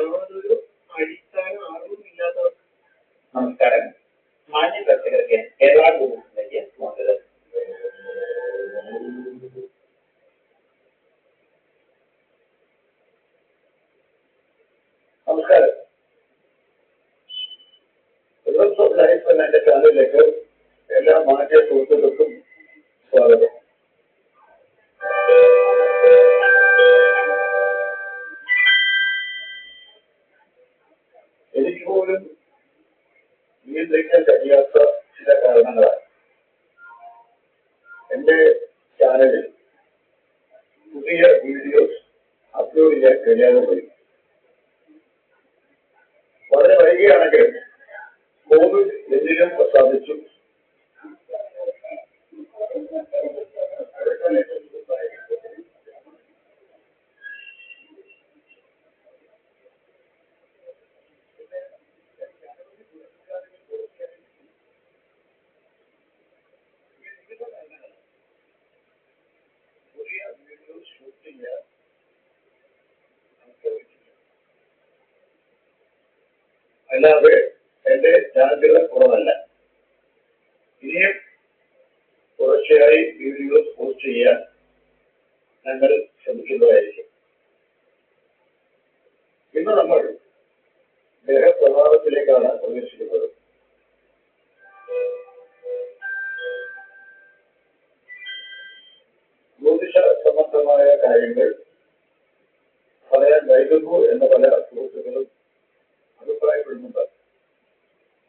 യാതൊരു അടിസ്ഥാന അറിവുമില്ലാത്തവർ. നമസ്കാരം. മാന്യ പ്രേക്ഷകർക്ക് കേരള ടൂറിസത്തിലേക്ക് സ്വാഗതം. നമസ്കാരം. റിവേഴ്സ് ഓഫ് ലൈഫ് എന്ന എന്റെ ചാനലിലേക്ക് എല്ലാ മാന്യ സുഹൃത്തുക്കൾക്കും സ്വാഗതം. എനിക്ക് പോലും നിയന്ത്രിക്കാൻ കഴിയാത്ത ചില കാരണങ്ങളാണ് എന്റെ ചാനലിൽ പുതിയ വീഡിയോസ് അപ്ലോഡ് ചെയ്യാൻ കഴിയാതെ പോയി. വളരെ വൈകിയാണെങ്കിൽ കോവിഡ് എന്നിലും പ്രസാദിച്ചു. പുതിയ വീഡിയോസ് ഷൂട്ട് ചെയ്യാൻ അല്ലാതെ എന്റെ ചാനലുകൾ കുറവല്ല. ഇനിയും തുടർച്ചയായി വീഡിയോസ് പോസ്റ്റ് ചെയ്യാൻ ഞങ്ങൾ ശ്രമിക്കുന്നതായിരിക്കും. ഇന്ന് നമ്മൾ ദേഹപ്രഭാവത്തിലേക്കാണ് പ്രവേശിക്കുന്നത്. ജ്യോതിഷ സംബന്ധമായ കാര്യങ്ങൾ പറയാൻ വൈകുന്നു എന്ന് പല സുഹൃത്തുക്കളും അഭിപ്രായപ്പെടുന്നുണ്ട്.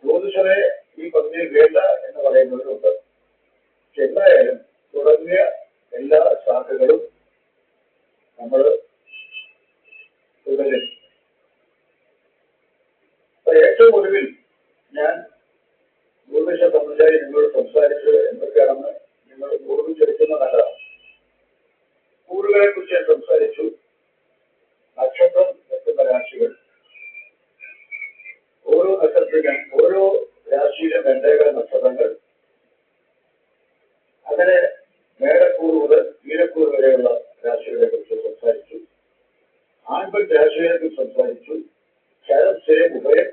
ജ്യോതിഷനെ ഈ പദ്ധതിയിൽ വേണ്ട എന്ന് പറയുന്നവരുണ്ട്. എന്തായാലും തുടങ്ങിയ എല്ലാ ശാഖകളും നമ്മൾ തുടരും. ഏറ്റവും ഒടുവിൽ ഞാൻ ജ്യോതിഷ സംബന്ധമായി നിങ്ങളോട് സംസാരിച്ചത് എന്തൊക്കെയാണെന്ന് നിങ്ങൾ ഓർമ്മിച്ചെടുക്കുന്ന നല്ലതാണ്. കൂറുകളെ കുറിച്ച് ഞാൻ സംസാരിച്ചു. നക്ഷത്രം എത്തുന്ന രാശികൾ, ഓരോ നക്ഷത്രത്തിനും ഓരോ രാശിയിലും രണ്ടേകാൽ നക്ഷത്രങ്ങൾ, അങ്ങനെ മേടക്കൂറ് മുതൽ വീരക്കൂറ് വരെയുള്ള രാശികളെ കുറിച്ച് സംസാരിച്ചു. ആൺപെൺ രാശികളെ കുറിച്ച് സംസാരിച്ചു. ശരം ശരം ഉഭയം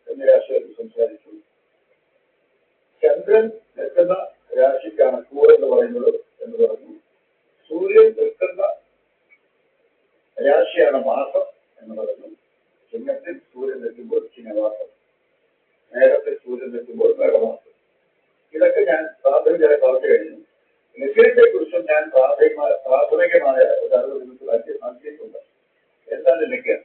എന്നീ രാശികളെ കുറിച്ച് സംസാരിച്ചു. ചന്ദ്രൻ നിൽക്കുന്ന രാശിക്കാണ് കൂറ് എന്ന് പറയുന്നത് എന്ന് പറഞ്ഞു. സൂര്യൻ നിൽക്കുന്ന രാശിയാണ് മാസം എന്ന് പറഞ്ഞു. ചിങ്ങത്തിൽ സൂര്യൻ നിൽക്കുമ്പോൾ ചിങ്ങമാസം, മേഘത്തിൽ സൂര്യൻ നിൽക്കുമ്പോൾ മേഘമാസം. ഇതൊക്കെ ഞാൻ പ്രാഥമികമായി പറഞ്ഞു കഴിഞ്ഞു. ലഗ്നത്തെ കുറിച്ചും ഞാൻ പ്രാഥമികമായ ഒരു അറിവ് നിങ്ങൾക്ക് നൽകിയിട്ടുണ്ട്. എന്താണ് ലഗ്നം?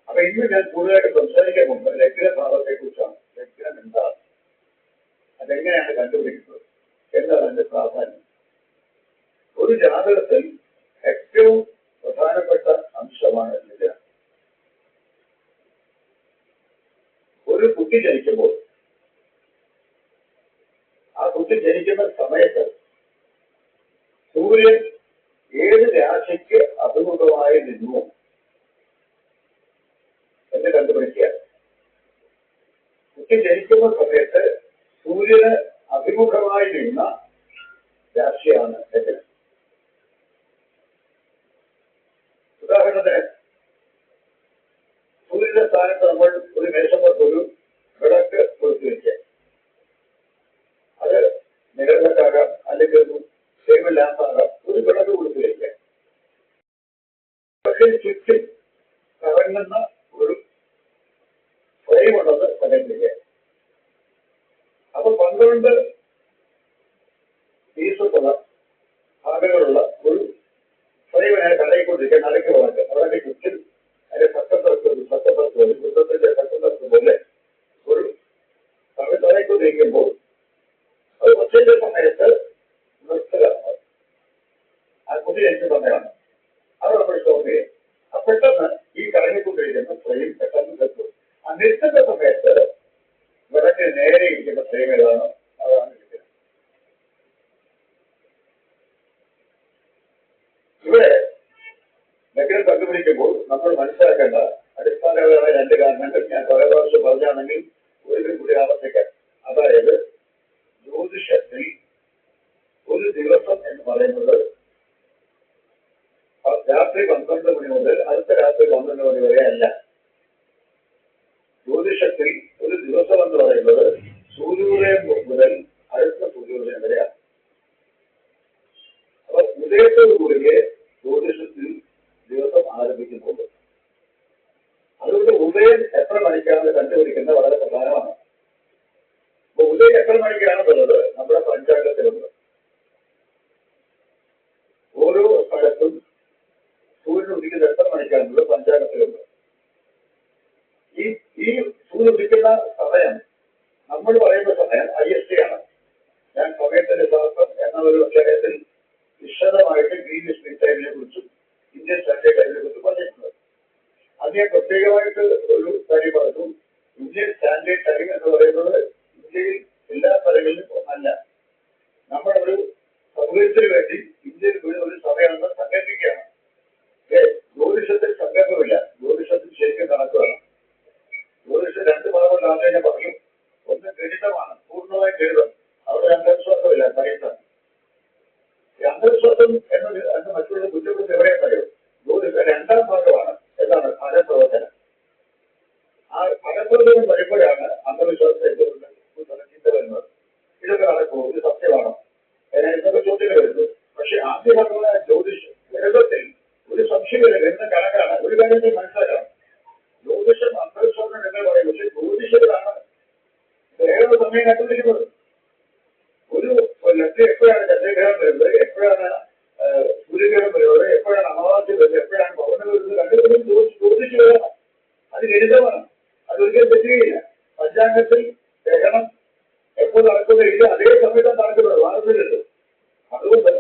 അപ്പൊ ഇന്ന് ഞാൻ കൂടുതലായിട്ട് സംസാരിക്കാൻ മുമ്പ് ലഗ്നഭാവത്തെ കുറിച്ചാണ്. ലഗ്നം എന്താണ്, അതെങ്ങനെയാണ് കണ്ടുപിടിക്കുന്നത്, എന്താണ് അതിന്റെ പ്രാധാന്യം? ഒരു ജാതകത്തിൽ ഏറ്റവും പ്രധാനപ്പെട്ട അംശമാണ് ലഗ്നം. ഒരു കുട്ടി ജനിക്കുമ്പോൾ ആ കുട്ടി ജനിക്കുന്ന സമയത്ത് സൂര്യൻ ഏത് രാശിക്ക് അഭിമുഖമായി നിന്നു എന്ന് കണ്ടുപിടിക്കുക. കുട്ടി ജനിക്കുന്ന സമയത്ത് സൂര്യന് അഭിമുഖമായി നിന്ന രാശിയാണ് ലഗ്നം. ഉദാഹരണത്തിന് സൂര്യന്റെ സ്ഥാനത്ത് നമ്മൾ ഒരു മേശപ്പുറത്തൊരു വിളക്ക് കൊടുത്തു വയ്ക്കുക. അത് നിഴലക്കാകാം, അല്ലെങ്കിൽ ഒരു ടേബിൾ ലാമ്പാകാം. ഒരു വിളക്ക് കൊടുത്തു വയ്ക്കുക. പക്ഷേ ചുറ്റും കറങ്ങുന്ന ഒരു ഫ്രെയിം ഉള്ളത് സങ്കല്പിക്കുക. അപ്പൊ 12 പീസുള്ള ഭാഗങ്ങളുള്ള ഒരു ഫ്രെയിമിനെ കടയിക്കൊണ്ടിരിക്കുക. നടുക്ക് വിളക്ക്, അതിന്റെ ചുറ്റും അതിന്റെ സക്കത്തർക്ക് പോലെ, വൃത്തത്തിന്റെ സക്കത്തർക്ക് പോലെ ഒരു കടയിക്കൊണ്ടിരിക്കുമ്പോൾ അത് ഒറ്റയുടെ സമയത്ത് നിർത്തലാണ്. ആ കുട്ടി ജനിച്ച സമയമാണ്. അത് നമ്മൾ സ്റ്റോപ്പ് ചെയ്യും. ആ പെട്ടെന്ന് ഈ കറങ്ങിക്കൊണ്ടിരിക്കുന്ന ഫ്രെയിം പെട്ടെന്ന് നിർത്തും. ആ നിർത്തുന്ന സമയത്ത് വിളക്കിന് നേരെ ഇരിക്കുന്ന ഫ്രെയിം ഏതാണ്, അതാണ് ഇരിക്കുന്നത്. ഇവിടെ ലഗ്നം കണ്ടുപിടിക്കുമ്പോൾ നമ്മൾ മനസ്സിലാക്കേണ്ട അടിസ്ഥാനപരമായ 2 കാരണങ്ങൾ ഞാൻ പല പ്രാവശ്യം പറഞ്ഞാണെങ്കിൽ ഒരിക്കൽ കൂടി ആവർത്തിക്കാൻ. അതായത് ജ്യോതിഷത്തിൽ ഒരു ദിവസം എന്ന് പറയുന്നത് രാത്രി 12 മണി മുതൽ അടുത്ത രാത്രി 12 മണി വരെ അല്ല. വിളിക്കുന്ന സമയം, നമ്മൾ പറയുന്ന സമയം IST ആണ്. ഞാൻ സമയത്തിന്റെ ശാസ്ത്രം എന്ന ഒരു അധ്യായത്തിൽ വിശദമായിട്ട് ഗ്രീനിഷ് മീൻ ടൈമിനെ കുറിച്ചും ഇന്ത്യൻ സ്റ്റാൻഡേർഡ് ടൈമിനെ കുറിച്ചും പറഞ്ഞിട്ടുണ്ട്. അതിനെ പ്രത്യേകമായിട്ട് ഒരു കാര്യം പറഞ്ഞു. ഇന്ത്യൻ സ്റ്റാൻഡേർഡ് ടൈം എന്ന് പറയുന്നത് ഇന്ത്യയിൽ എല്ലാ സ്ഥലങ്ങളിലും ഒന്നല്ല. നമ്മളൊരു സൗകര്യത്തിന് വേണ്ടി ഇന്ത്യയിൽ ഒരു സമയമെന്ന് സങ്കല്പിക്കുകയാണ്. ജ്യോതിഷത്തിൽ സങ്കല്പമില്ല, ജ്യോതിഷത്തിൽ ശരിക്കും കണക്കുമാണ്. ജ്യോതിഷം രണ്ട് ഭാഗമുണ്ടാകുന്ന ഞാൻ പറഞ്ഞു. ഒന്ന് ഗണിതമാണ്, പൂർണ്ണമായി ഗണിതം. അവിടെ അന്ധവിശ്വാസമില്ല, സയൻസാണ്. ഈ അന്ധവിശ്വാസം എന്ന് മറ്റുള്ള കുറ്റപ്പെടുത്തി എവിടെയും പറയും. ജ്യോതിഷം രണ്ടാം ഭാഗമാണ്. എന്താണ്? ഫലപ്രവചനം. ആ ഫലപ്രവചനം വരുമ്പോഴാണ് അന്ധവിശ്വാസത്തെ ചിന്ത വരുന്നത്. ഇതൊക്കെ നടക്കുമോ? ഇത് സത്യമാണോ? ഇതൊക്കെ ചോദ്യങ്ങൾ വരുന്നു. പക്ഷെ ആദ്യഭാഗമായ ജ്യോതിഷം ഗണിതത്തിൽ ഒരു സംശയമില്ല. ഗണിത കണക്കാണ്. ഒരു കാര്യത്തിൽ മനസ്സിലാക്കണം, ജ്യോതിഷം അന്ധവിശ്വാസം എന്ന് പറയും. പക്ഷെ ജ്യോതിഷത്തിലാണ് വേറെ സമയം കണ്ടുപിടിക്കുന്നത്. ഒരു ലക്ഷ്യം എപ്പോഴാണ് ചന്ദ്രഗ്രഹം വരുന്നത്, എപ്പോഴാണ് സൂര്യഗ്രഹം വരുന്നത്, എപ്പോഴാണ് അമാവാസ്യ വരുന്നത്, എപ്പോഴാണ് പൗർണമി വരുന്നത് കണ്ടുപിടിക്കുന്നത് ജ്യോതിഷമാണ്. അത് ഗണിതമാണ്. അതൊരിക്കലും തെറ്റുകയില്ല. പഞ്ചാംഗത്തിൽ ഗ്രഹണം എപ്പോൾ നടക്കുന്നില്ല, അതേ സമയത്താണ് നടക്കുന്നത്. വാർത്തയിലുണ്ട്. അതുകൊണ്ട്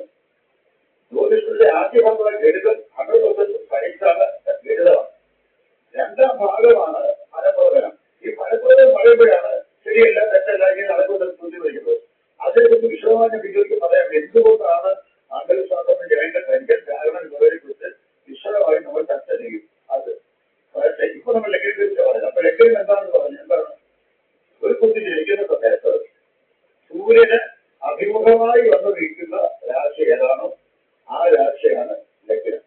ജ്യോതിഷത്തിന്റെ ആദ്യ ഭാഗമായ ഗണിതം 100% സയൻസാണ്, ഗണിതമാണ്. രണ്ടാം ഭാഗമാണ് ഫലപ്രവചനം. ഈ ഫലപ്രവചനം പറയുമ്പോഴാണ് ശരിയല്ല തെറ്റല്ല ഇങ്ങനെ നടക്കുന്നത് സൂചിപ്പിക്കുന്നത്. അതിനെക്കുറിച്ച് വിശദമായ വീഡിയോയ്ക്ക് പറയാം. എന്തുകൊണ്ടാണ് അന്ധവിശ്വാസം ജനങ്ങൾ ധരിക്കാൻ കാരണം എന്നതിനെ കുറിച്ച് വിശദമായി നമ്മൾ ചർച്ച ചെയ്യും. അത് ഇപ്പൊ നമ്മൾ ലഗ്നത്തെ കുറിച്ച് പറഞ്ഞു. അപ്പൊ ലഗ്നം എന്താണെന്ന് പറഞ്ഞു. എന്താണ്? ഒരു കുട്ടി ജനിക്കുന്ന സമയത്ത് സൂര്യന് അഭിമുഖമായി വന്നിരിക്കുന്ന രാശി ഏതാണോ ആ രാശിയാണ് ലഗ്നം.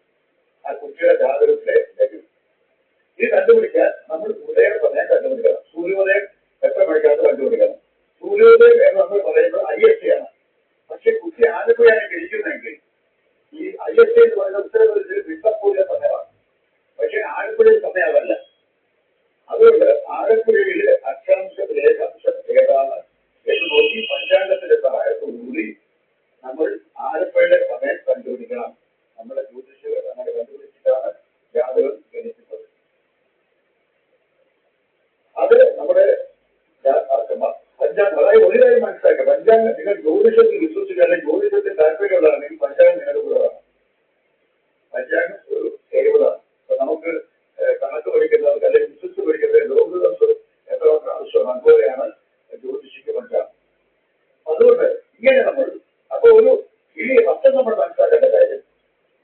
ആ കുട്ടിയുടെ ജാതകത്തിലെ ലഗ്നം. ഇത് കണ്ടുപിടിക്കാൻ നമ്മൾ ഉദയം സമയം കണ്ടുപിടിക്കണം. സൂര്യോദയം എത്ര മണിക്കാണ് കണ്ടുപിടിക്കണം. സൂര്യോദയം എന്ന് നമ്മൾ പറയുന്നത് IST ആണ്. പക്ഷെ കുട്ടി ആലപ്പുഴയാണ് ജനിക്കുന്നതെങ്കിൽ ഈ IST എന്ന് പറയുന്ന ഉത്തരപ്രദേശിൽ വിട്ടപ്പൂരിലെ സമയമാണ്. പക്ഷെ ആലപ്പുഴയിൽ സമയം അതല്ല. അതുകൊണ്ട് ആലപ്പുഴയിൽ അക്ഷാംശം രേഖാംശം ഏതാണ് എന്ന് നോക്കി പഞ്ചാംഗത്തിന്റെ സഹായത്തോടുകൂടി നമ്മൾ ആലപ്പുഴയിലെ സമയം കണ്ടുപിടിക്കണം. നമ്മുടെ ജ്യോതിഷകൾ അങ്ങനെ കണ്ടുപിടിച്ചിട്ടാണ് ജാതകം ഗണിക്കുന്നത്. അത് നമ്മുടെ പഞ്ചാംഗം. അതായത് ഒരു കാര്യം മനസ്സിലാക്കുക, പഞ്ചാംഗം നിങ്ങൾ ജ്യോതിഷത്തിൽ വിശ്വസിക്കുക, അല്ലെങ്കിൽ ജ്യോതിഷത്തിൽ താല്പര്യമുള്ളതാണെങ്കിൽ പഞ്ചാംഗം നിലവിലുള്ളതാണ്. പഞ്ചാംഗം ഒരു കഴിവുകളാണ്. അപ്പൊ നമുക്ക് കണക്ക് പഠിക്കുന്നവർക്ക് അല്ലെങ്കിൽ വിശ്വസിച്ച് പഠിക്കുന്നത് ലോകദർശനം എത്ര പ്രാവശ്യം അതുപോലെയാണ് ജ്യോതിഷിക്ക് പഞ്ചാംഗം. അതുകൊണ്ട് ഇങ്ങനെ നമ്മൾ അപ്പൊ ഒരു ഈ അർത്ഥം നമ്മൾ മനസ്സിലാക്കേണ്ട കാര്യം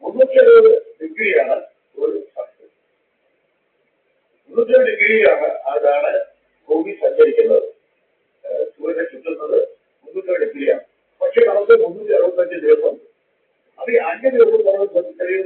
360 ഡിഗ്രിയാണ് ഒരു സക്സസ്. 360 ഡിഗ്രിയാണ് അതാണ് ഭൂമി സഞ്ചരിക്കുന്നത്. സൂര്യനെ ചുറ്റുന്നത് 360 ഡിഗ്രിയാണ്. പക്ഷെ നമുക്ക് 365 ദിവസം അത് അങ്ങനെ ഒരു ചെറിയ